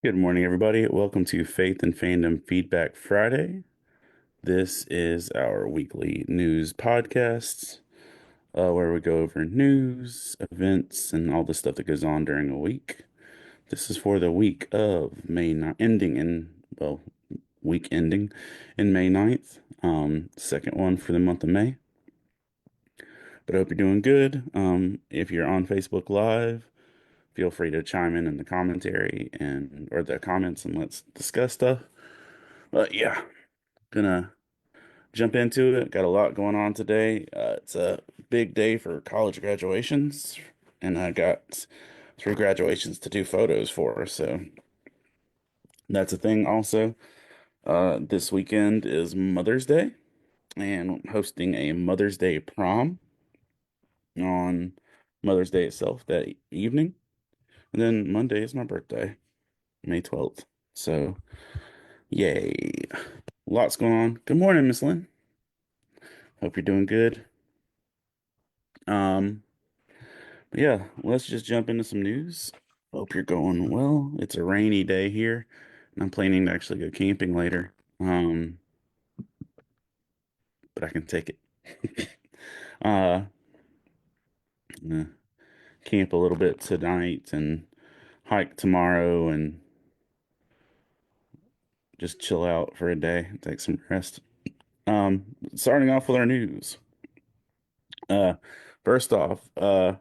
Good morning, everybody. Welcome to Faith and Fandom Feedback Friday. This is our weekly news podcast where we go over news, events, and all the stuff that goes on during a week. This is for the week of May 9th, week ending in May 9th. Second one for the month of May. But I hope you're doing good. If you're on Facebook Live, feel free to chime in the commentary and or the comments and let's discuss stuff. But yeah, gonna jump into it. Got a lot going on today. It's a big day for college graduations, and I got three graduations to do photos for. So that's a thing. Also, this weekend is Mother's Day, and I'm hosting a Mother's Day prom on Mother's Day itself that evening. And then Monday is my birthday, May 12th. So, yay. Lots going on. Good morning, Miss Lynn. Hope you're doing good. Um, But yeah, let's just jump into some news. Hope you're going well. It's a rainy day here, and I'm planning to actually go camping later. But I can take it. uh, uh, Camp a little bit tonight and hike tomorrow and just chill out for a day, take some rest. Starting off with our news. Uh, First off, The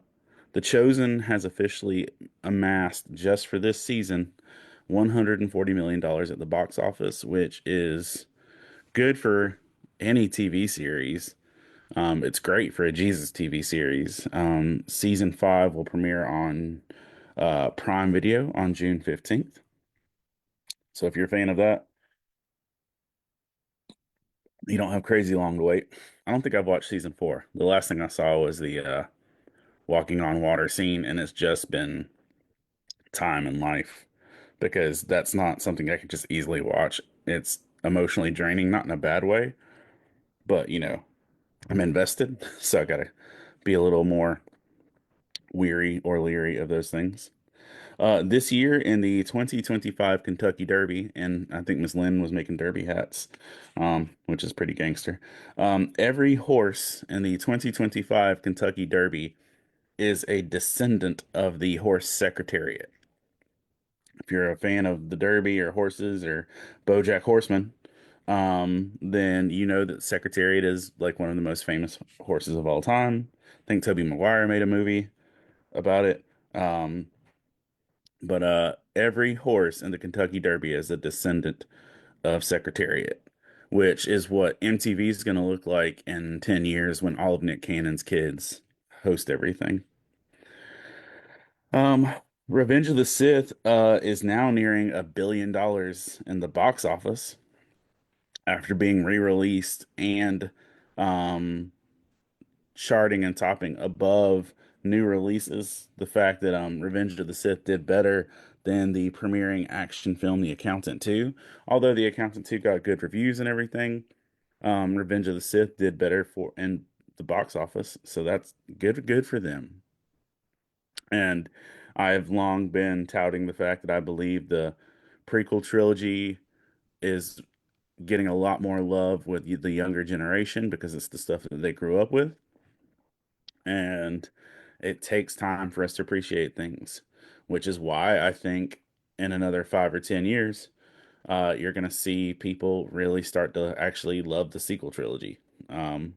Chosen has officially amassed just for this season $140 million at the box office, which is good for any TV series. It's great for a Jesus TV series. Season 5 will premiere on Prime Video on June 15th. So if you're a fan of that, you don't have crazy long to wait. I don't think I've watched season 4. The last thing I saw was the walking on water scene, and it's just been time in life because that's not something I can just easily watch. It's emotionally draining, not in a bad way, but I'm invested, so I gotta be a little more weary or leery of those things. This year in the 2025 Kentucky Derby, and I think Miss Lynn was making Derby hats, which is pretty gangster. Every horse in the 2025 Kentucky Derby is a descendant of the horse secretariat. If you're a fan of the Derby or horses or BoJack Horseman, then you know that Secretariat is like one of the most famous horses of all time. I think Tobey Maguire made a movie about it. Um, but every horse in the Kentucky Derby is a descendant of Secretariat, which is what MTV is going to look like in 10 years when all of Nick Cannon's kids host everything. Um, Revenge of the Sith is now nearing $1 billion in the box office after being re-released and um charting and topping above new releases. The fact that Revenge of the Sith did better than the premiering action film The Accountant 2. Although The Accountant 2 got good reviews and everything, Revenge of the Sith did better for in the box office. So that's good for them. And I've long been touting the fact that I believe the prequel trilogy is getting a lot more love with the younger generation because it's the stuff that they grew up with. And it takes time for us to appreciate things, which is why I think in another 5 or 10 years, you're going to see people really start to actually love the sequel trilogy, um,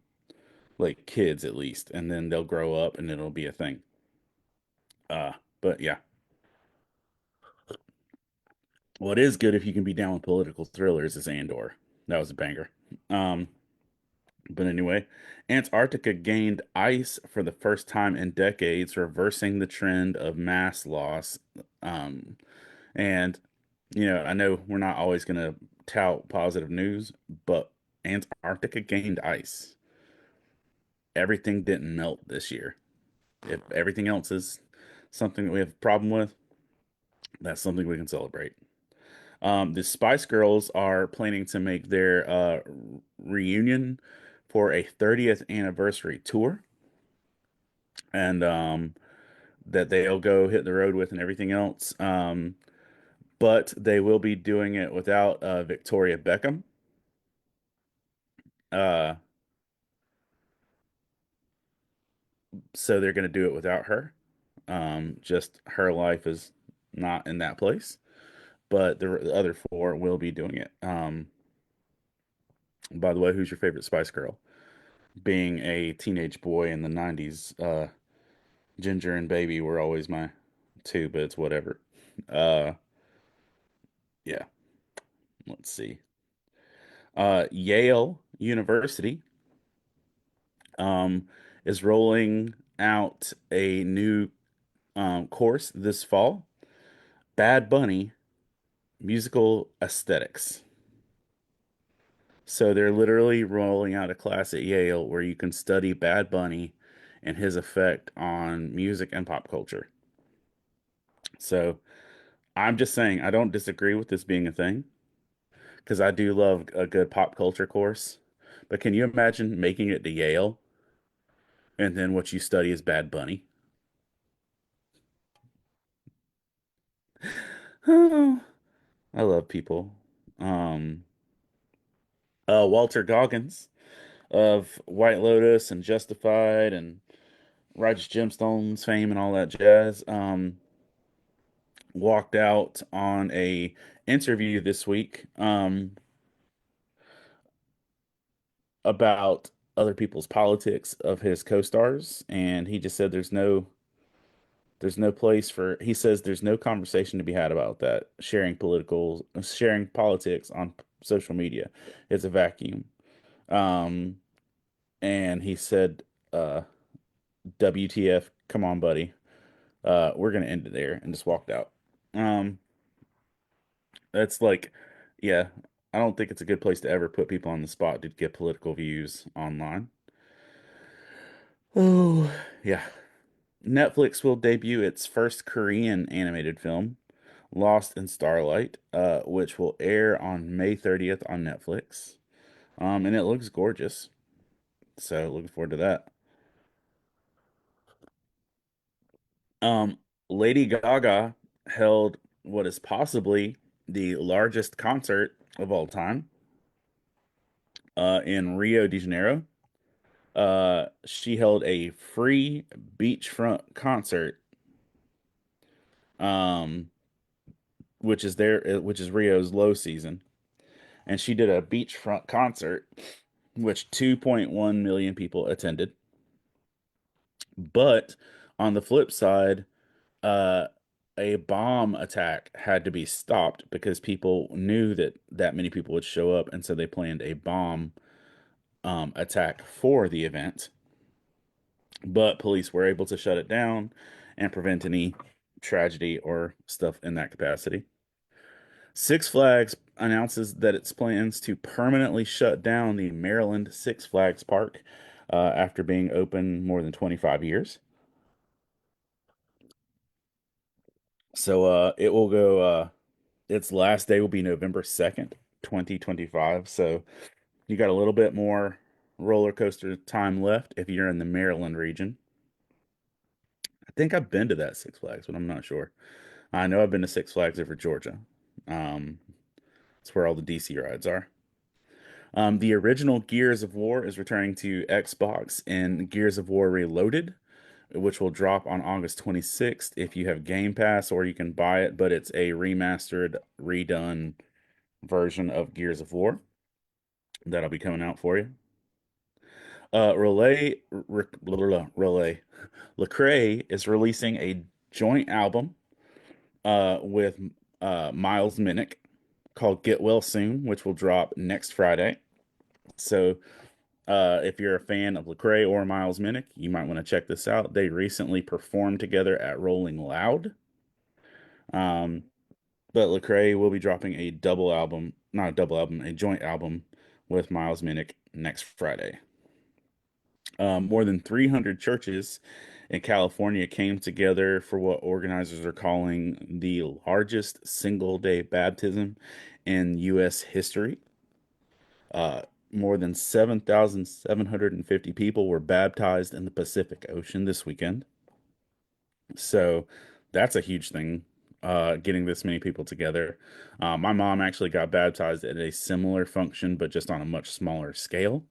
like kids at least, and then they'll grow up and it'll be a thing. But yeah, what is good if you can be down with political thrillers is Andor. That was a banger. Um, But anyway, Antarctica gained ice for the first time in decades, reversing the trend of mass loss. Um, and, I know we're not always going to tout positive news, but Antarctica gained ice. Everything didn't melt this year. If everything else is something that we have a problem with, that's something we can celebrate. The Spice Girls are planning to make their reunion for a 30th anniversary tour. And that they'll go hit the road with and everything else. but they will be doing it without Victoria Beckham. Uh, so they're going to do it without her. Just her life is not in that place, but the other four will be doing it. By the way, who's your favorite Spice Girl? Being a teenage boy in the 90s, Ginger and Baby were always my two, but it's whatever. Uh, yeah, let's see. Yale University um, is rolling out a new course this fall. Bad Bunny Musical Aesthetics. So they're literally rolling out a class at Yale where you can study Bad Bunny and his effect on music and pop culture. So I'm just saying, I don't disagree with this being a thing because I do love a good pop culture course. But can you imagine making it to Yale and then what you study is Bad Bunny? Oh, I love people. Um, Walter Goggins of White Lotus and Justified and Righteous Gemstones fame and all that jazz. Walked out on a interview this week about other people's politics of his co-stars, and he just said there's no place for he says there's no conversation to be had about that sharing politics on social media. It's a vacuum. Um, and he said, WTF, come on, buddy. We're gonna end it there and just walked out. Um, that's like, yeah, I don't think it's a good place to ever put people on the spot to get political views online. Oh, yeah. Netflix will debut its first Korean animated film, Lost in Starlight, which will air on May 30th on Netflix. And it looks gorgeous. So looking forward to that. Um, Lady Gaga held what is possibly the largest concert of all time, in Rio de Janeiro. She held a free beachfront concert, um, which is Rio's low season, and she did a beachfront concert, which 2.1 million people attended. But on the flip side, uh, a bomb attack had to be stopped because people knew that that many people would show up, and so they planned a bomb attack for the event. But police were able to shut it down and prevent any tragedy or stuff in that capacity. Six Flags announces that its plans to permanently shut down the Maryland Six Flags Park after being open more than 25 years. So it will go, its last day will be November 2nd, 2025. So you got a little bit more roller coaster time left if you're in the Maryland region. I think I've been to that Six Flags, but I'm not sure. I know I've been to Six Flags over Georgia. Um, it's where all the DC rides are. The original Gears of War is returning to Xbox in Gears of War Reloaded, which will drop on August 26th if you have Game Pass, or you can buy it, but it's a remastered, redone version of Gears of War that'll be coming out for you. Relay Lecrae is releasing a joint album with Miles Minnick called Get Well Soon, which will drop next Friday. So if you're a fan of Lecrae or Miles Minnick, you might want to check this out. They recently performed together at Rolling Loud. Um, but Lecrae will be dropping a double album, not a double album, a joint album with Miles Minnick next Friday. More than 300 churches in California came together for what organizers are calling the largest single day baptism in U.S. history. Uh, More than 7,750 people were baptized in the Pacific Ocean this weekend. So that's a huge thing. getting this many people together. My mom actually got baptized at a similar function, but just on a much smaller scale.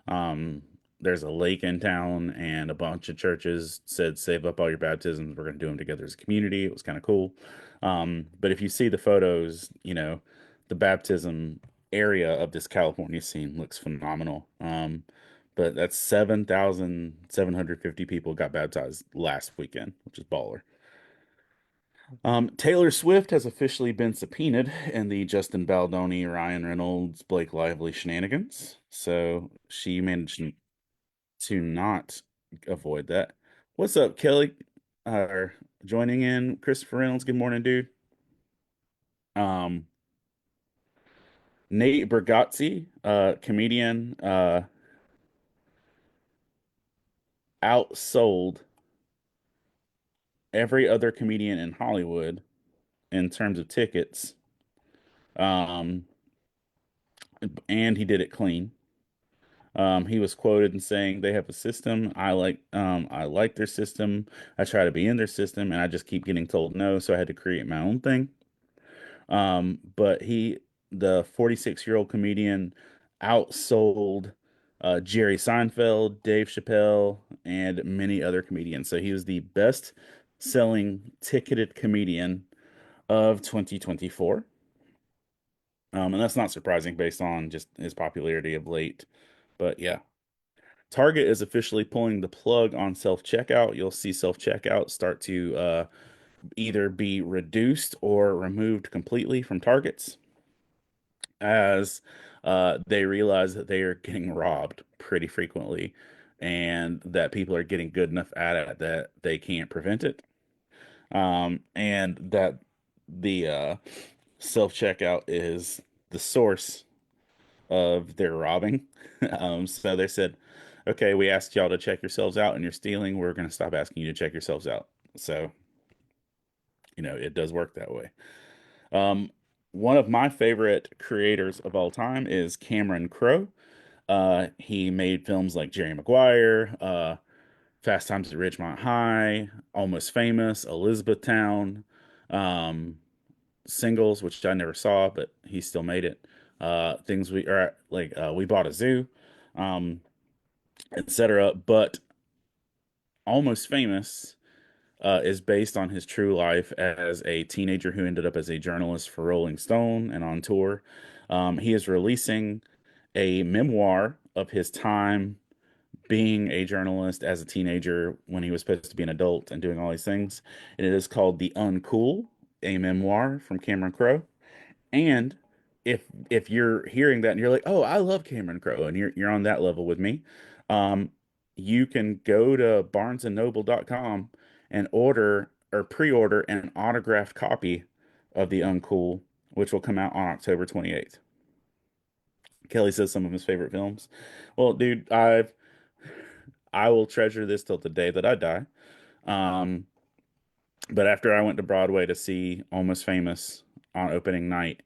Um, there's a lake in town, and a bunch of churches said, "Save up all your baptisms. We're going to do them together as a community." It was kind of cool. But if you see the photos, the baptism area of this California scene looks phenomenal. But that's 7,750 people got baptized last weekend, which is baller. Taylor Swift has officially been subpoenaed in the Justin Baldoni, Ryan Reynolds, Blake Lively shenanigans. So she managed to not avoid that. What's up, Kelly? Uh, Joining in, Christopher Reynolds. Good morning, dude. Um, Nate Bargatze, comedian, outsold every other comedian in Hollywood in terms of tickets. Um, and he did it clean. He was quoted in saying they have a system. I like their system. I try to be in their system and I just keep getting told no, so I had to create my own thing. But the 46-year-old comedian, outsold Jerry Seinfeld, Dave Chappelle, and many other comedians. So he was the best selling ticketed comedian of 2024. And that's not surprising based on just his popularity of late. But yeah, Target is officially pulling the plug on self-checkout. You'll see self-checkout start to either be reduced or removed completely from Targets as they realize that they are getting robbed pretty frequently and that people are getting good enough at it that they can't prevent it. And that the self-checkout is the source of their robbing. So they said, okay, we asked y'all to check yourselves out and you're stealing. We're going to stop asking you to check yourselves out. So, it does work that way. Um, One of my favorite creators of all time is Cameron Crowe. He made films like Jerry Maguire, Fast Times at Ridgemont High, Almost Famous, Elizabethtown, um, Singles, which I never saw, but he still made it. Things we are like We Bought a Zoo, um, etc. But Almost Famous is based on his true life as a teenager who ended up as a journalist for Rolling Stone and on tour. He is releasing a memoir of his time being a journalist as a teenager when he was supposed to be an adult and doing all these things. And it is called The Uncool, a memoir from Cameron Crowe. And if you're hearing that and you're like, oh, I love Cameron Crowe, and you're on that level with me, um, you can go to barnesandnoble.com and order or pre-order an autographed copy of The Uncool, which will come out on October 28th. Kelly says some of his favorite films. Well, dude, I will treasure this till the day that I die. Um, but after I went to Broadway to see Almost Famous on opening night,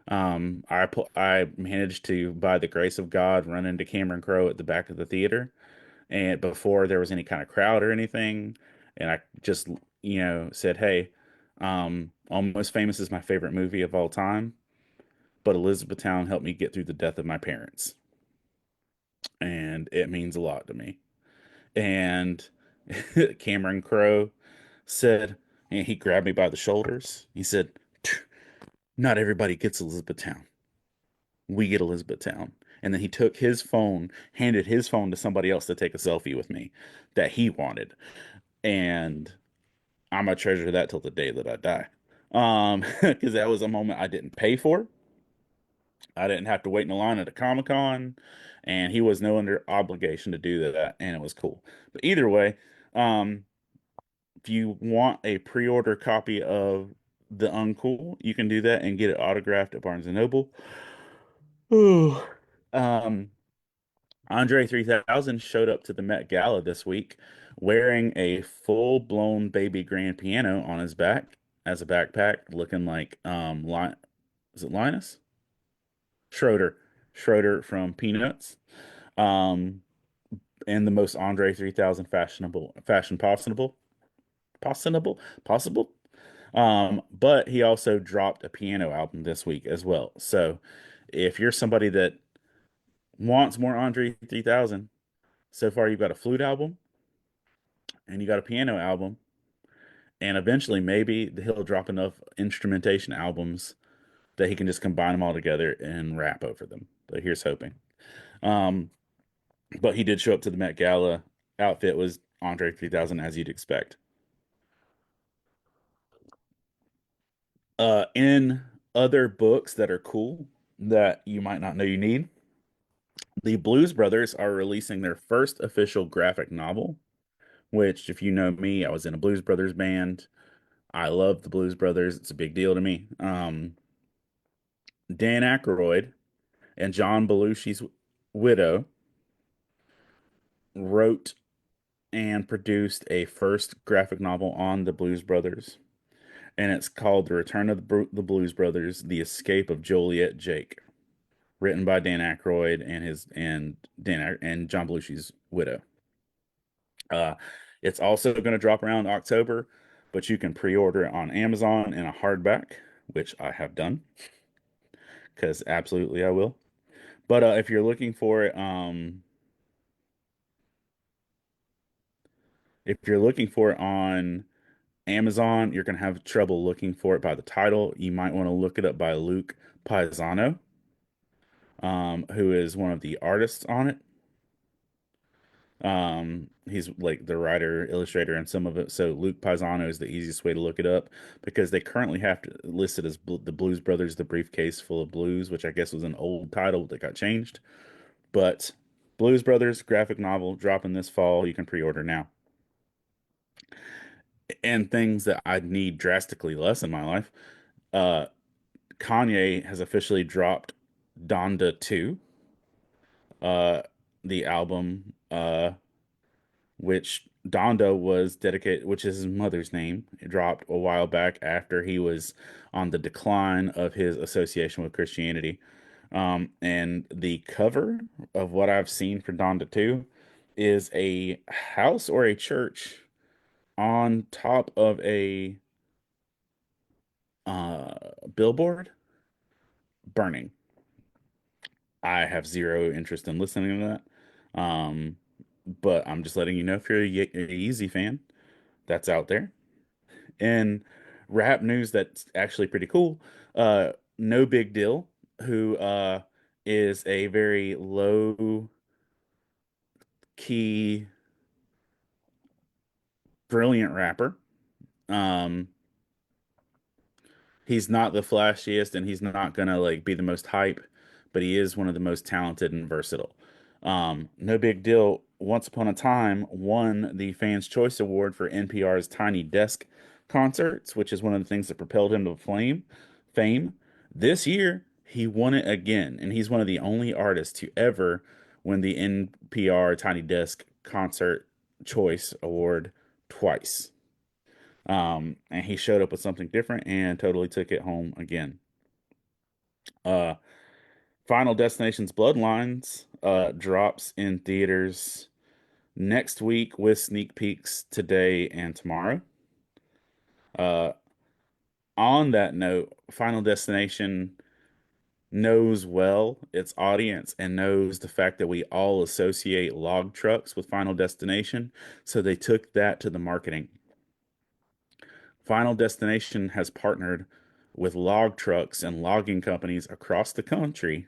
I managed to, by the grace of God, run into Cameron Crowe at the back of the theater, and before there was any kind of crowd or anything, and I just said, "Hey, Almost Famous is my favorite movie of all time, but Elizabethtown helped me get through the death of my parents, and it means a lot to me." And Cameron Crowe said, and he grabbed me by the shoulders. He said, "Not everybody gets Elizabethtown. We get Elizabethtown." And then he took his phone, handed his phone to somebody else to take a selfie with me that he wanted. And I'm gonna treasure that till the day that I die. Because that was a moment I didn't pay for. I didn't have to wait in a line at a Comic-Con, and he was no under obligation to do that, and it was cool. But either way, um, if you want a pre-order copy of The Uncool, you can do that and get it autographed at Barnes and Noble. Ooh. Um, Andre 3000 showed up to the Met Gala this week wearing a full-blown baby grand piano on his back as a backpack, looking like is it Linus? Schroeder. Schroeder from Peanuts. Um, in the most Andre 3000 fashionable fashion possible. Possible? Possible? But he also dropped a piano album this week as well. So if you're somebody that wants more Andre 3000, so far you've got a flute album and you got a piano album, and eventually maybe he'll drop enough instrumentation albums that he can just combine them all together and rap over them. But here's hoping. Um, but he did show up to the Met Gala. Outfit was Andre 3000 as you'd expect. In other books that are cool that you might not know you need, the Blues Brothers are releasing their first official graphic novel, which, if you know me, I was in a Blues Brothers band. I love the Blues Brothers. It's a big deal to me. Dan Aykroyd and John Belushi's widow wrote and produced a first graphic novel on the Blues Brothers, and it's called The Return of the Blues Brothers: The Escape of Joliet Jake, written by Dan Aykroyd and John Belushi's widow. Uh, it's also going to drop around October, but you can pre-order it on Amazon in a hardback, which I have done because absolutely I will. But if you're looking for it, if you're looking for it on Amazon, you're going to have trouble looking for it by the title. You might want to look it up by Luke Paisano, who is one of the artists on it. He's like the writer, illustrator, and some of it. So Luke Paisano is the easiest way to look it up because they currently have to list it as the Blues Brothers, the Briefcase Full of Blues, which I guess was an old title that got changed. But Blues Brothers graphic novel dropping this fall. You can pre-order now. And things that I need drastically less in my life. Uh, Kanye has officially dropped Donda 2, uh, the album, which Donda was dedicated, which is his mother's name. It dropped a while back after he was on the decline of his association with Christianity. And the cover of what I've seen for Donda 2 is a house or a church on top of a uh, billboard burning. I have zero interest in listening to that. But I'm just letting you know if you're a Yeezy fan, that's out there. And rap news that's actually pretty cool. No Big Deal, who is a very low key, brilliant rapper. Um, he's not the flashiest and he's not gonna like be the most hype, but he is one of the most talented and versatile. No Big Deal, once upon a time, won the Fans' Choice Award for NPR's Tiny Desk concerts, which is one of the things that propelled him to fame. This year, he won it again, and he's one of the only artists to ever win the NPR Tiny Desk Concert Choice Award twice. And he showed up with something different and totally took it home again. Uh, Final Destination's Bloodlines drops in theaters next week with sneak peeks today and tomorrow. Uh, on that note, Final Destination knows well its audience and knows the fact that we all associate log trucks with Final Destination, so they took that to the marketing. Final Destination has partnered with log trucks and logging companies across the country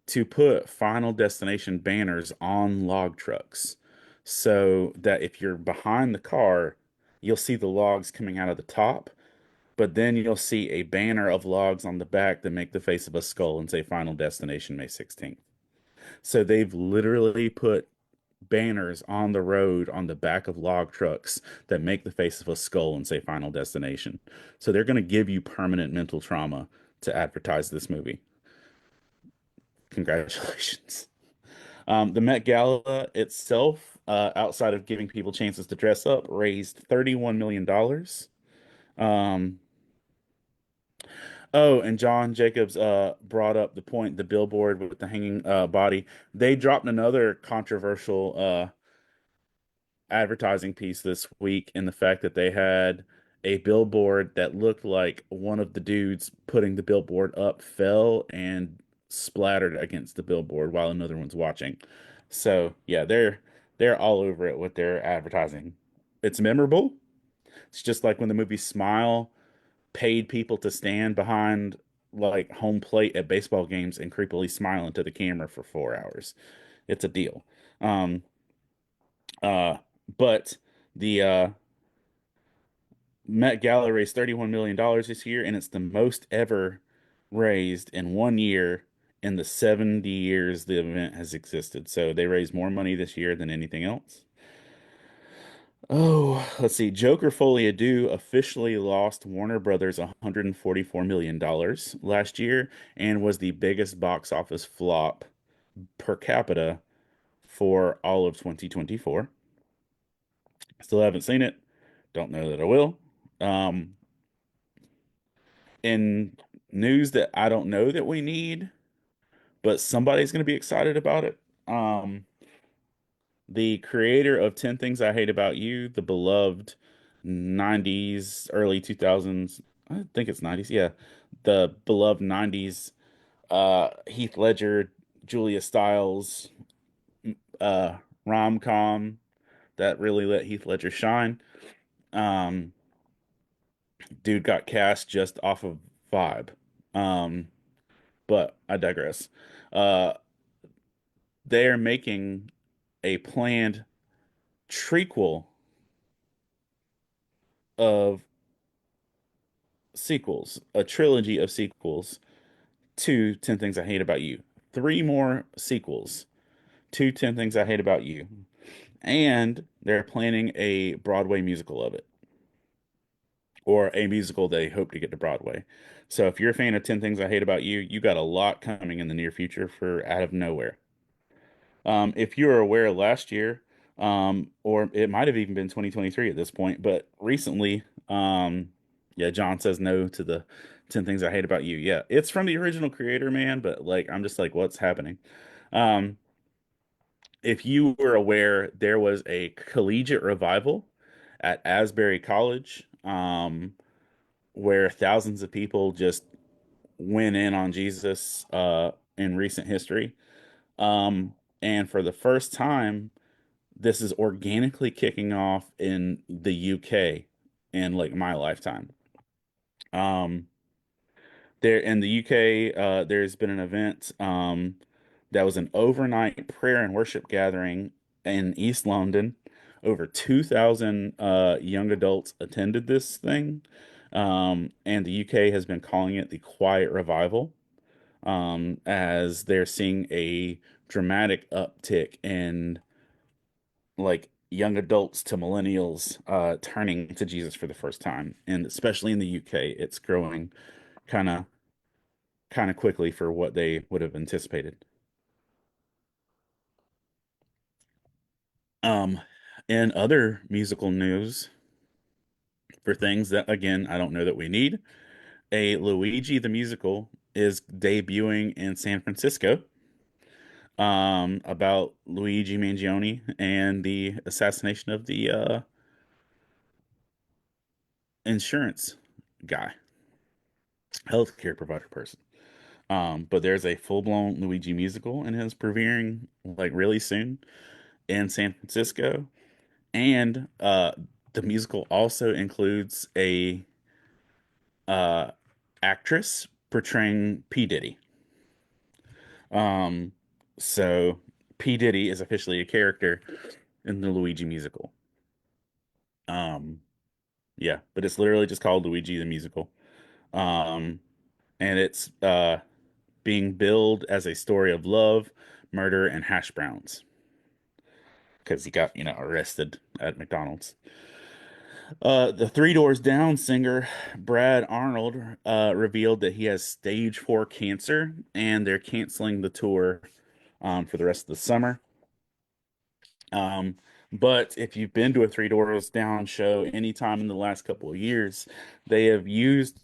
to put Final Destination banners on log trucks so that if you're behind the car, you'll see the logs coming out of the top, but then you'll see a banner of logs on the back that make the face of a skull and say Final Destination May 16th. So they've literally put banners on the road on the back of log trucks that make the face of a skull and say Final Destination. So they're going to give you permanent mental trauma to advertise this movie. Congratulations. The Met Gala itself, outside of giving people chances to dress up, raised $31 million. Um, oh, and John Jacobs brought up the point, the billboard with the hanging body. They dropped another controversial advertising piece this week in the fact that they had a billboard that looked like one of the dudes putting the billboard up fell and splattered against the billboard while another one's watching. So yeah, they're all over it with their advertising. It's memorable. It's just like when the movie Smile paid people to stand behind like home plate at baseball games and creepily smile into the camera for 4 hours. It's a deal. Um, uh, but the Met Gala raised $31 million this year, and it's the most ever raised in one year in the 70 years the event has existed. So they raised more money this year than anything else. Oh, let's see. Joker Folie à Deux officially lost Warner Brothers $144 million last year and was the biggest box office flop per capita for all of 2024. Still haven't seen it. Don't know that I will. Um, in news that I don't know that we need, but somebody's going to be excited about it. Um, the creator of 10 Things I Hate About You, the beloved 90s, early 2000s, I think it's 90s, yeah, the beloved 90s Heath Ledger, Julia Stiles uh, rom-com that really let Heath Ledger shine. Um, dude got cast just off of vibe. Um, but I digress. Uh, they're making a planned trequel of sequels, a trilogy of sequels to 10 Things I Hate About You. Three more sequels to 10 Things I Hate About You. And they're planning a Broadway musical of it, or a musical they hope to get to Broadway. So if you're a fan of 10 Things I Hate About You, you got a lot coming in the near future for out of nowhere. If you were aware last year, or it might have even been 2023 at this point, but recently, yeah, John says no to the 10 Things I Hate About You. Yeah, it's from the original creator, man, but like, I'm just like, what's happening? Um, if you were aware, there was a collegiate revival at Asbury College, where thousands of people just went in on Jesus, in recent history. Um, and for the first time, this is organically kicking off in the UK in like my lifetime. Um, there in the UK, there's been an event that was an overnight prayer and worship gathering in East London. Over 2,000 young adults attended this thing, and the UK has been calling it the Quiet Revival, as they're seeing a dramatic uptick in like young adults to millennials turning to Jesus for the first time. And especially in the UK, it's growing kind of quickly for what they would have anticipated. Um, in other musical news, for things that again I don't know that we need, a Luigi the musical is debuting in San Francisco. About Luigi Mangione and the assassination of the insurance guy, healthcare provider person. But there's a full-blown Luigi musical and is premiering like really soon in San Francisco. And the musical also includes a uh actress portraying P. Diddy. Um, so P. Diddy is officially a character in the Luigi musical. Um, yeah, but it's literally just called Luigi the Musical. Um, and it's being billed as a story of love, murder, and hash browns because he got, arrested at McDonald's. The Three Doors Down singer Brad Arnold revealed that he has stage 4 cancer and they're canceling the tour for the rest of the summer. Um, but if you've been to a Three Doors Down show anytime in the last couple of years, they have used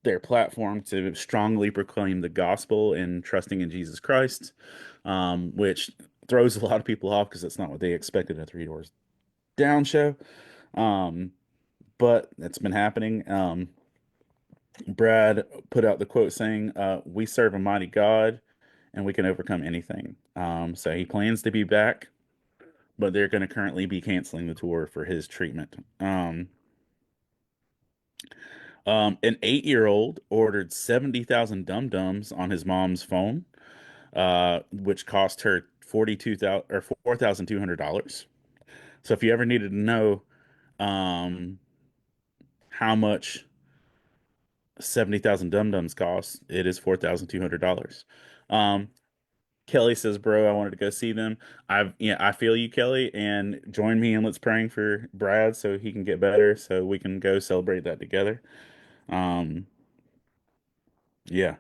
their platform to strongly proclaim the gospel and trusting in Jesus Christ, which throws a lot of people off because that's not what they expected at a Three Doors Down show. Um, but it's been happening. Brad put out the quote saying, "We serve a mighty God, and we can overcome anything." So he plans to be back, but they're going to currently be canceling the tour for his treatment. An 8-year-old ordered 70,000 dum-dums on his mom's phone, which cost her 42,000 or $4,200. So if you ever needed to know um, how much 70,000 dum-dums cost, it is $4,200. Um, Kelly says, "Bro, I wanted to go see them. I feel you, Kelly, and join me in let's praying for Brad so he can get better, so we can go celebrate that together." Um, yeah.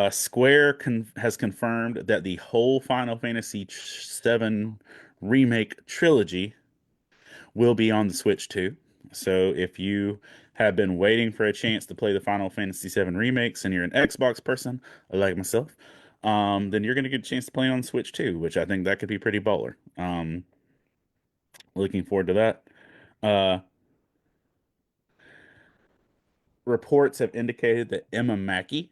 Square has confirmed that the whole Final Fantasy VII remake trilogy will be on the Switch too. So if you have been waiting for a chance to play the Final Fantasy VII remakes and you're an Xbox person like myself, then you're going to get a chance to play on Switch too, which I think that could be pretty baller. Looking forward to that. Uh, Reports have indicated that Emma Mackey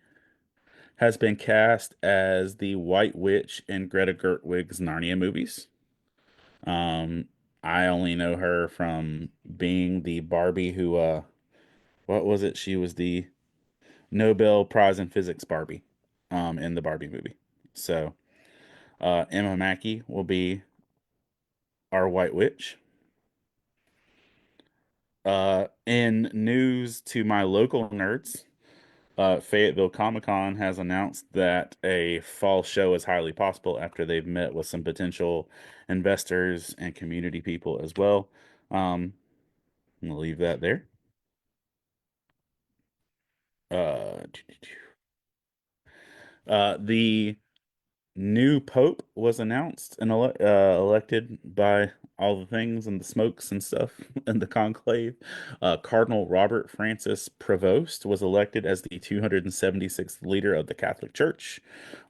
has been cast as the White Witch in Greta Gerwig's Narnia movies. Um, I only know her from being the Barbie who, what was it? She was the Nobel Prize in Physics Barbie, in the Barbie movie. So, Emma Mackey will be our White Witch. In news to my local nerds, Fayetteville Comic Con has announced that a fall show is highly possible after they've met with some potential investors and community people as well. I'm gonna leave that there. Uh, the new pope was announced and elected by all the things and the smokes and stuff in the conclave. Cardinal Robert Francis Prevost was elected as the 276th leader of the Catholic Church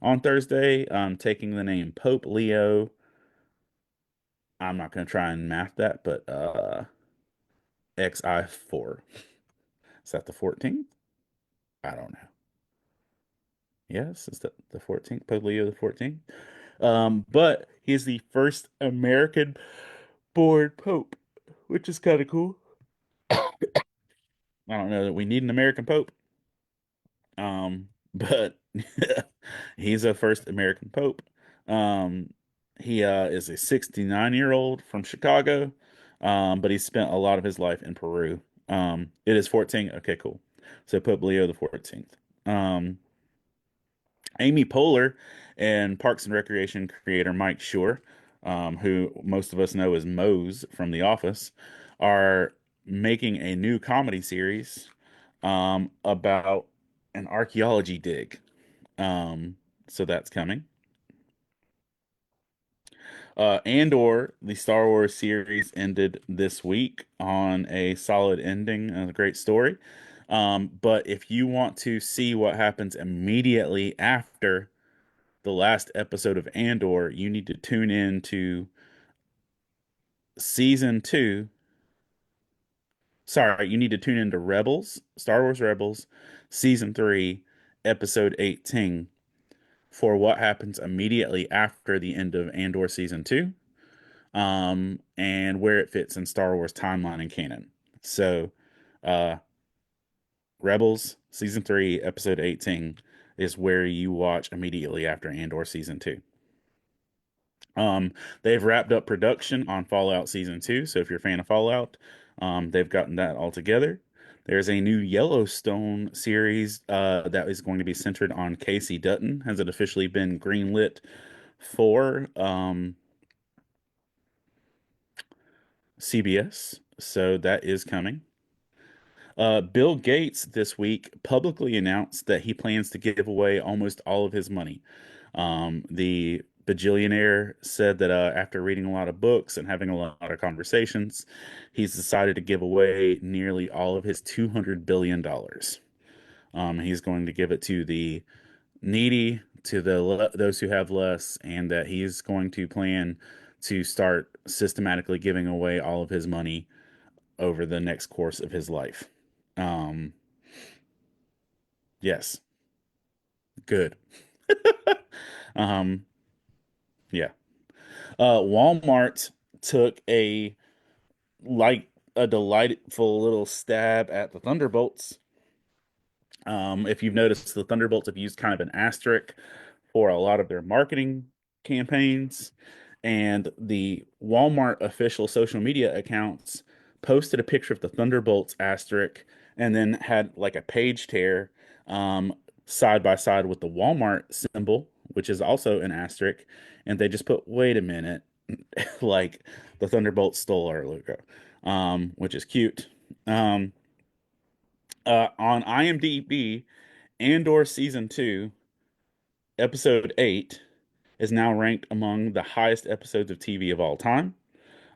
on Thursday, taking the name Pope Leo. I'm not going to try and math that, but XI4. Is that the 14th? I don't know. Yes, it's the 14th, Pope Leo the 14th. But he's the first American born pope, which is kind of cool. I don't know that we need an American pope, but he's a first American pope. Um, he is a 69-year-old from Chicago, but he spent a lot of his life in Peru. It is 14. Okay, cool. So Pope Leo the 14th. Um, Amy Poehler and Parks and Recreation creator Mike Schur, who most of us know as Mose from The Office, are making a new comedy series about an archaeology dig. Um, so that's coming. Andor, the Star Wars series, ended this week on a solid ending and a great story. But if you want to see what happens immediately after the last episode of Andor, you need to tune in to season two. Sorry, you need to tune into Rebels, Star Wars Rebels, season three, episode 18, for what happens immediately after the end of Andor season two, and where it fits in Star Wars timeline and canon. So, uh, Rebels, season three, episode 18 is where you watch immediately after Andor season two. They've wrapped up production on Fallout Season 2, so if you're a fan of Fallout, they've gotten that all together. There's a new Yellowstone series that is going to be centered on Casey Dutton. Has it officially been greenlit for CBS? So that is coming. Bill Gates this week publicly announced that he plans to give away almost all of his money. The bajillionaire said that after reading a lot of books and having a lot of conversations, he's decided to give away nearly all of his $200 billion. He's going to give it to the needy, to those who have less, and that he's going to plan to start systematically giving away all of his money over the next course of his life. Um, yes, good. Um, yeah. Walmart took like a delightful little stab at the Thunderbolts. If you've noticed, the Thunderbolts have used kind of an asterisk for a lot of their marketing campaigns, and the Walmart official social media accounts posted a picture of the Thunderbolts asterisk and then had like a page tear um, side by side with the Walmart symbol, which is also an asterisk, and they just put, wait a minute, like the Thunderbolts stole our logo, which is cute. Um, on IMDb, Andor season 2, episode 8 is now ranked among the highest episodes of TV of all time.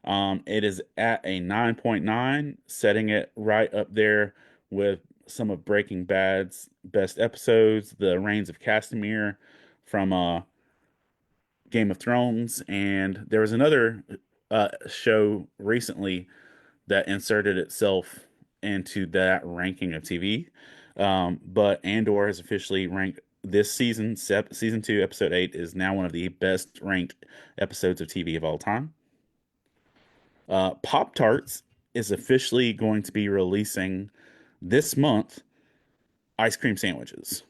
It is at a 9.9, setting it right up there with some of Breaking Bad's best episodes, The Reigns of Castamere from Game of Thrones, and there was another show recently that inserted itself into that ranking of TV. But Andor has officially ranked this season, season 2, episode 8, is now one of the best ranked episodes of TV of all time. Pop Tarts is officially going to be releasing this month ice cream sandwiches.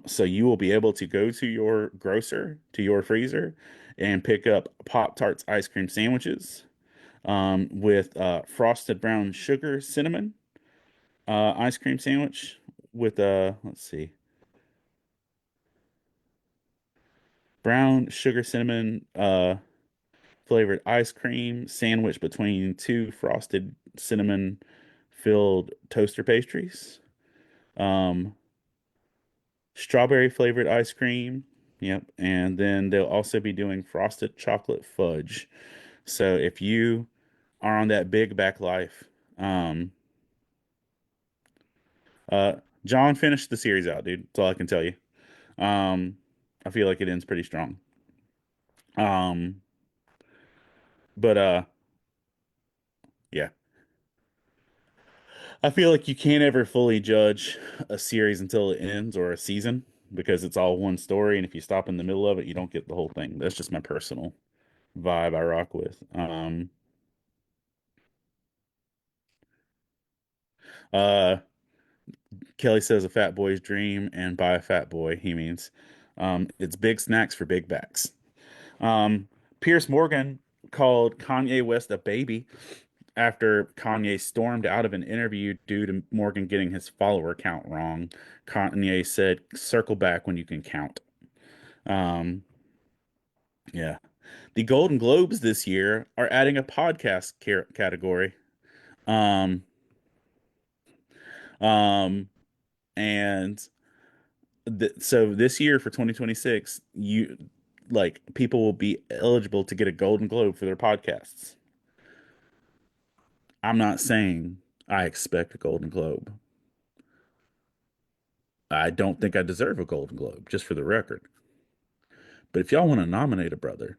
So you will be able to go to your grocer, to your freezer, and pick up Pop Tarts ice cream sandwiches with frosted brown sugar cinnamon ice cream sandwich with let's see, brown sugar cinnamon flavored ice cream sandwich between two frosted cinnamon filled toaster pastries. Um, Strawberry flavored ice cream. Yep. And then they'll also be doing frosted chocolate fudge. So if you are on that big back life, um, uh, John finished the series out, dude. That's all I can tell you. Um, I feel like it ends pretty strong. Um, but yeah, I feel like you can't ever fully judge a series until it ends or a season because it's all one story, and if you stop in the middle of it, you don't get the whole thing. That's just my personal vibe I rock with. Uh, Kelly says a fat boy's dream, and by a fat boy, he means it's big snacks for big backs. Um, Pierce Morgan called Kanye West a baby after Kanye stormed out of an interview due to Morgan getting his follower count wrong. Kanye said, "Circle back when you can count." Um, yeah. The Golden Globes this year are adding a podcast category. Um, um, and so this year for 2026, people will be eligible to get a Golden Globe for their podcasts. I'm not saying I expect a Golden Globe. I don't think I deserve a Golden Globe, just for the record. But if y'all want to nominate a brother,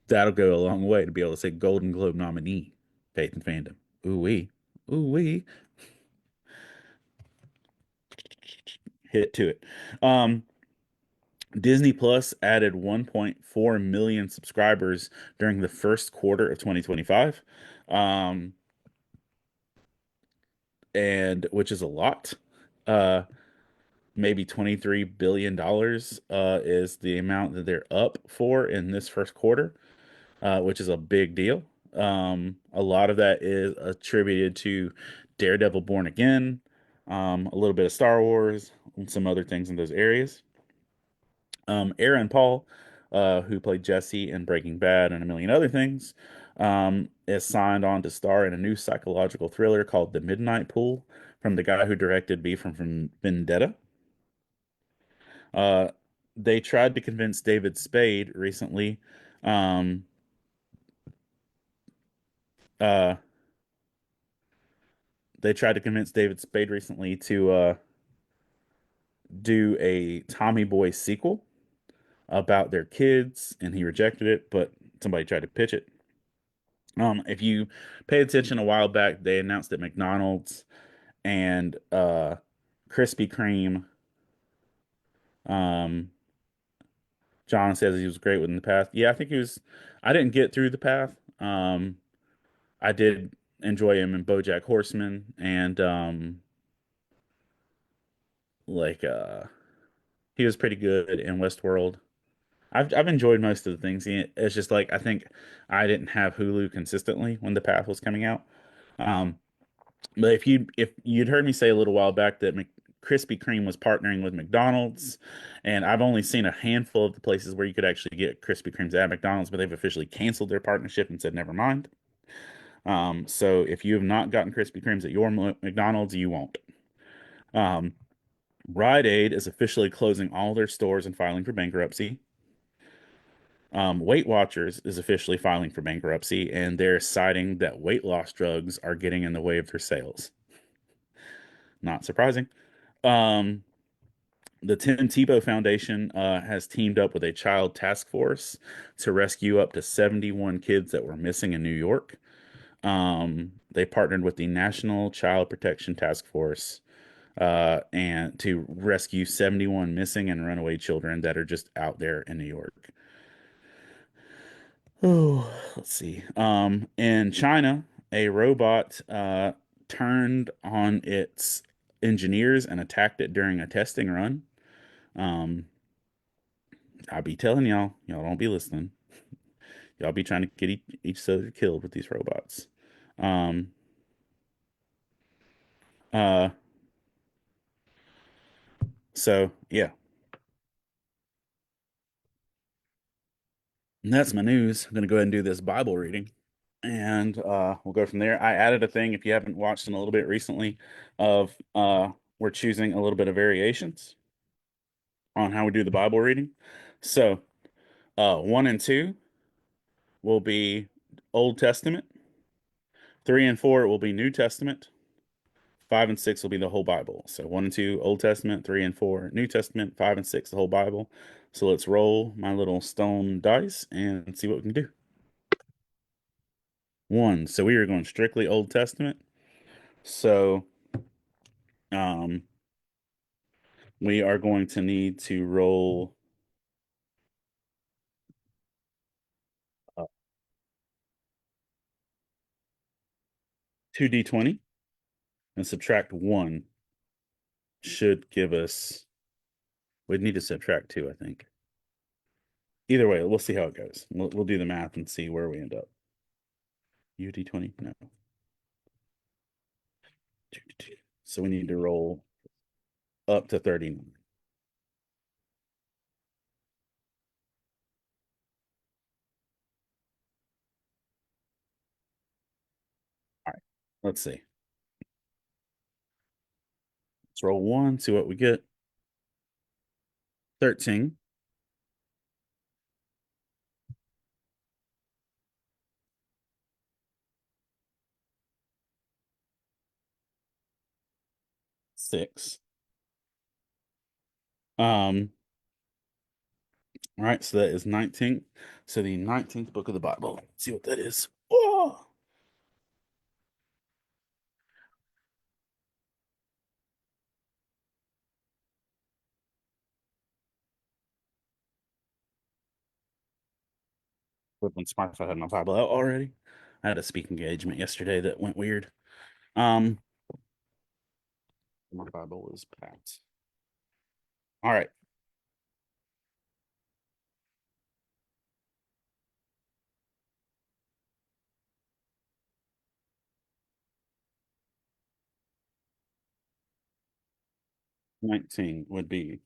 that'll go a long way to be able to say Golden Globe nominee, Faith and Fandom. Ooh wee, ooh wee, hit to it. Um, Disney Plus added 1.4 million subscribers during the first quarter of 2025, um, and which is a lot. Uh, Maybe $23 billion is the amount that they're up for in this first quarter, which is a big deal. A lot of that is attributed to Daredevil Born Again, a little bit of Star Wars, and some other things in those areas. Aaron Paul, who played Jesse in Breaking Bad and a million other things, is signed on to star in a new psychological thriller called The Midnight Pool from the guy who directed B from Vendetta. Uh, they tried to convince David Spade recently. Um, uh, they tried to convince David Spade recently to do a Tommy Boy sequel about their kids, and he rejected it, but somebody tried to pitch it. If you pay attention a while back, they announced that McDonald's and Krispy Kreme, um, John says he was great within the path. Yeah, I think he was. I didn't get through the path. I did enjoy him in BoJack Horseman and like he was pretty good in Westworld. I've enjoyed most of the things. It's just like I think I didn't have Hulu consistently when the path was coming out. Um, but if you'd heard me say a little while back that Krispy Kreme was partnering with McDonald's, and I've only seen a handful of the places where you could actually get Krispy Kremes at McDonald's, but they've officially canceled their partnership and said never mind. So if you have not gotten Krispy Kremes at your McDonald's, you won't. Um, Rite Aid is officially closing all their stores and filing for bankruptcy. Weight Watchers is officially filing for bankruptcy, and they're citing that weight loss drugs are getting in the way of their sales. Not surprising. Um, the Tim Tebow Foundation has teamed up with a child task force to rescue up to 71 kids that were missing in New York. They partnered with the National Child Protection Task Force and to rescue 71 missing and runaway children that are just out there in New York. Oh, let's see. In China, a robot turned on its engineers and attacked it during a testing run. Um, I be telling y'all don't be listening. Y'all be trying to get each other killed with these robots. Um, uh, so yeah, and that's my news. I'm gonna go ahead and do this Bible reading, and we'll go from there. I added a thing if you haven't watched in a little bit recently, of we're choosing a little bit of variations on how we do the Bible reading. So, one and two will be Old Testament. Three and four will be New Testament. Five and six will be the whole Bible. So one and two, Old Testament. Three and four, New Testament. Five and six, the whole Bible. So let's roll my little stone dice and see what we can do. One. So we are going strictly Old Testament. So um, we are going to need to roll 2d20 and subtract one. Should give us. We'd need to subtract two, I think. Either way, we'll see how it goes. We'll do the math and see where we end up. UD20? No. So we need to roll up to 39. All right. Let's see. Let's roll one, see what we get. 13. 6. Um, all right, so that is 19. So the 19th book of the Bible. Let's see what that is. Oh, when Spotify had my Bible out already. I had a speaking engagement yesterday that went weird. Um, my Bible is packed. All right. 19 would be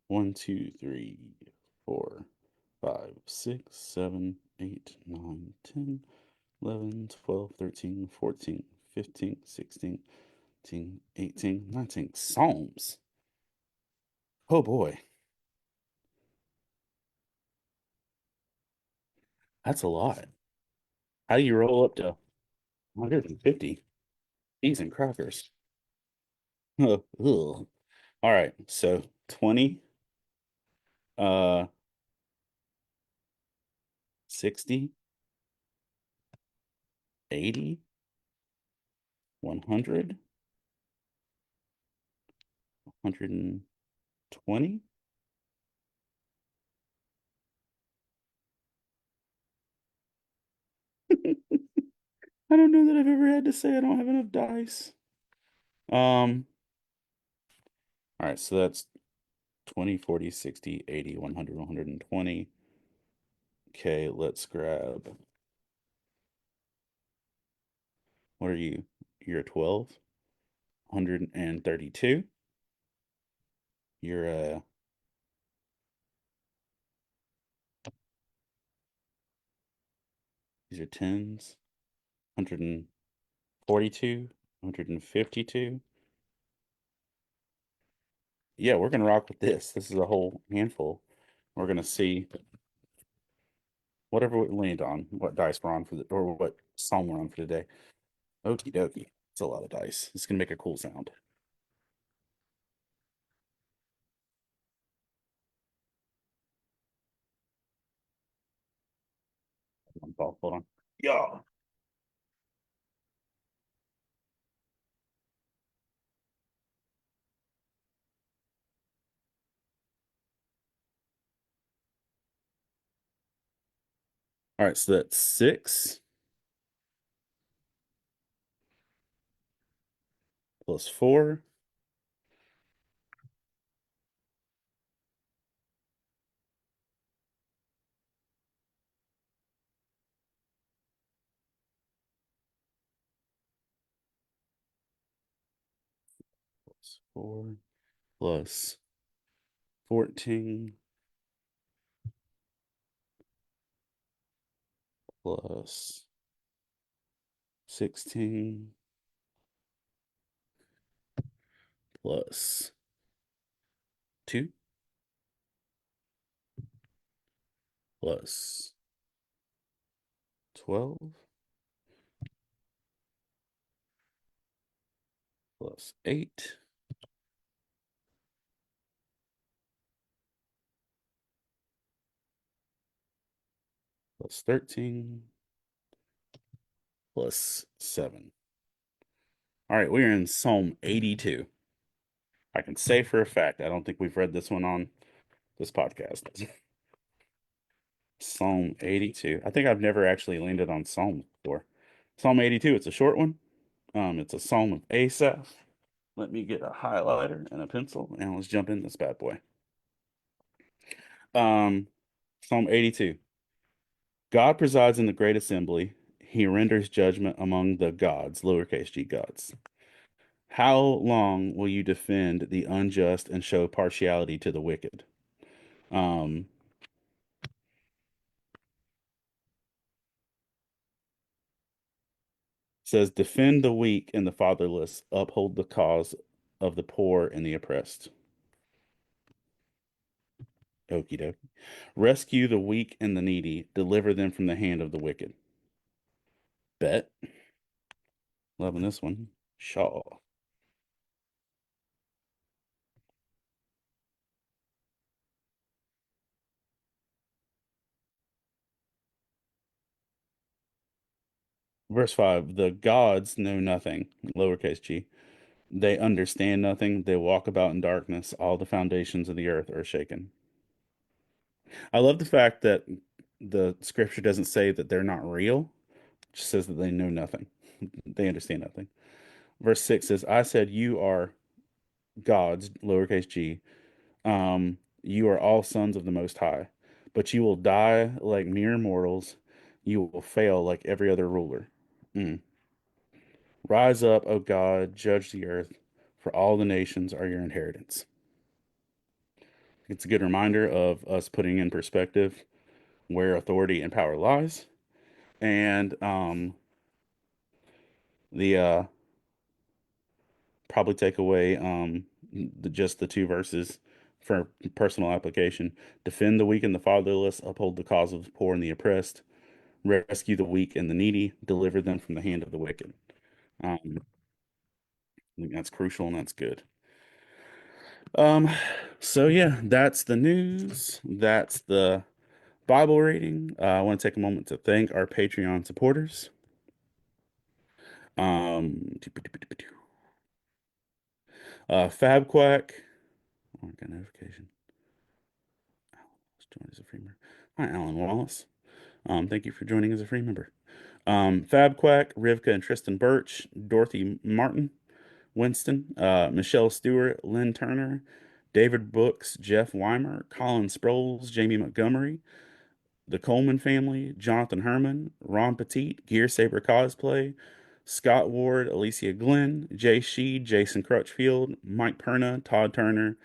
1, 2, 3, 4, 5, 6, 7, 8, 9, 10, 11, 12, 13, 14, 15, 16, 17, 18, 19. Psalms. Oh boy, that's a lot. How do you roll up to 150? Peas and crackers. Ugh. All right, so 20, uh, 60, 80, 100, 120. I don't know that I've ever had to say I don't have enough dice. All right, so that's 20, 40, 60, 80, 100, 120. Okay, let's grab. What are you? You're a 12, 132. You're a these are tens, 142, 152. Yeah, we're gonna rock with this. This is a whole handful. We're gonna see whatever we land on, what dice we're on for the, or what song we're on for today. Okie dokie. It's a lot of dice. It's gonna make a cool sound. Hold on, Paul. Hold on. Yeah. All right, so that's 6 plus 4 plus 4 plus 14 plus 16 plus 2 plus 12 plus 8 plus 13 plus 7. All right, we are in Psalm 82. I can say for a fact, I don't think we've read this one on this podcast. Psalm 82. I think I've never actually landed on Psalms before. Psalm 82, it's a short one. It's a Psalm of Asaph. Let me get a highlighter and a pencil and let's jump in this bad boy. Um, Psalm 82. God presides in the great assembly. He renders judgment among the gods, lowercase g gods. How long will you defend the unjust and show partiality to the wicked? Um, says, defend the weak and the fatherless, uphold the cause of the poor and the oppressed. Okie doke. Rescue the weak and the needy, deliver them from the hand of the wicked. Bet. Loving this one. Shaw. Verse 5, the gods know nothing, lowercase g. They understand nothing. They walk about in darkness. All the foundations of the earth are shaken. I love the fact that the scripture doesn't say that they're not real, it just says that they know nothing. They understand nothing. Verse 6 says, I said, you are gods, lowercase g. You are all sons of the Most High, but you will die like mere mortals. You will fail like every other ruler. Mm. Rise up, O God, judge the earth, for all the nations are your inheritance. It's a good reminder of us putting in perspective where authority and power lies. And the probably take away just the two verses for personal application. Defend the weak and the fatherless, uphold the cause of the poor and the oppressed, rescue the weak and the needy, deliver them from the hand of the wicked. I think that's crucial and that's good. Um, so yeah, that's the news. That's the Bible reading. I want to take a moment to thank our Patreon supporters. Um, Fab Quack. Oh, I got a notification. Let's join as a free member. Hi, Alan Wallace. Thank you for joining as a free member. Fab Quack, Rivka and Tristan Birch, Dorothy Martin, Winston, Michelle Stewart, Lynn Turner, David Brooks, Jeff Weimer, Colin Sproles, Jamie Montgomery, the Coleman family, Jonathan Herman, Ron Petit, Gear Saber Cosplay, Scott Ward, Alicia Glenn, Jay Sheed, Jason Crutchfield, Mike Perna, Todd Turner,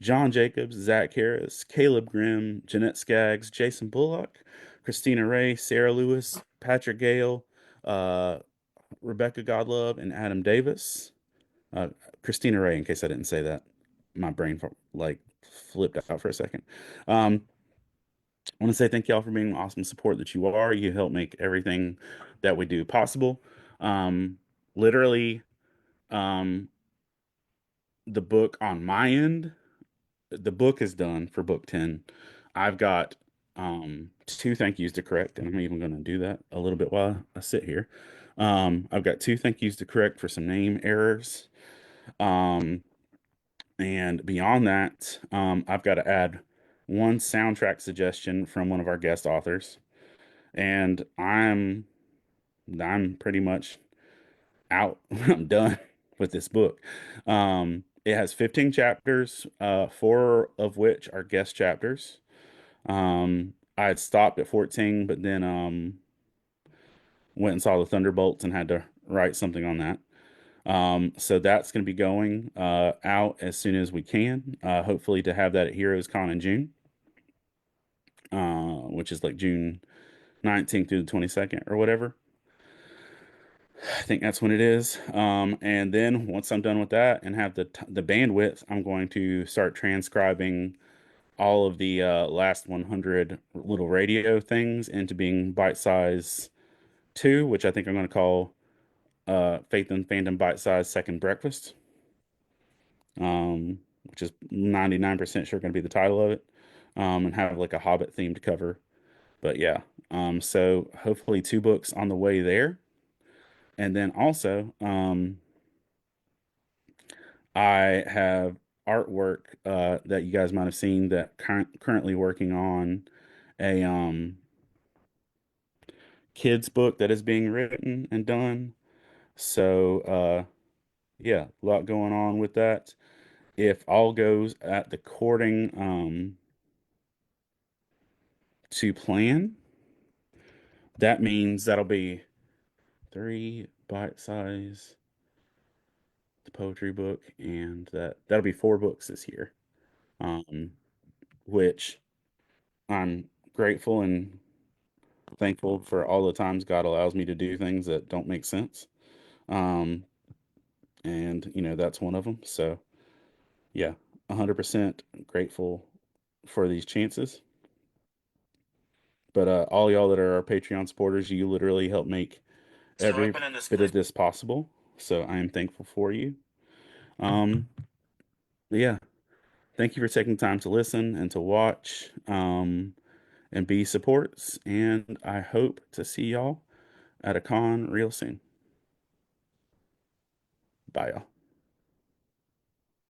John Jacobs, Zach Harris, Caleb Grimm, Jeanette Skaggs, Jason Bullock, Christina Ray, Sarah Lewis, Patrick Gale, uh, Rebecca Godlove, and Adam Davis. Uh, Christina Ray, in case I didn't say that, my brain like flipped out for a second. I want to say thank y'all for being the awesome support that you are. You help make everything that we do possible. Um, literally, um, the book on my end, the book is done for book 10. I've got two thank yous to correct, and I'm even going to do that a little bit while I sit here. I've got two thank yous to correct for some name errors. Um, and beyond that, I've got to add one soundtrack suggestion from one of our guest authors. And I'm pretty much out. I'm done with this book. It has 15 chapters, four of which are guest chapters. I had stopped at 14, but then went and saw the Thunderbolts and had to write something on that. So that's going to be going out as soon as we can. Hopefully to have that at Heroes Con in June, which is like June 19th through the 22nd or whatever. I think that's when it is. And then once I'm done with that and have the bandwidth, I'm going to start transcribing all of the last 100 little radio things into being bite size two, which I think I'm going to call Faith and Fandom Bite Size Second Breakfast, which is 99% sure going to be the title of it, and have like a Hobbit themed cover. But yeah, so hopefully two books on the way there. And then also, I have artwork that you guys might have seen that currently working on a kids book that is being written and done. So yeah, a lot going on with that. If all goes at the courting to plan, that means that'll be three bite size the poetry book and that'll be four books this year. Um, which I'm grateful and thankful for all the times God allows me to do things that don't make sense. Um, and that's one of them. So yeah, 100% grateful for these chances. But all y'all that are our Patreon supporters, you literally help make every bit of this possible. So I am thankful for you. Um, yeah, thank you for taking time to listen and to watch and be supports. And I hope to see y'all at a con real soon. Bye, y'all.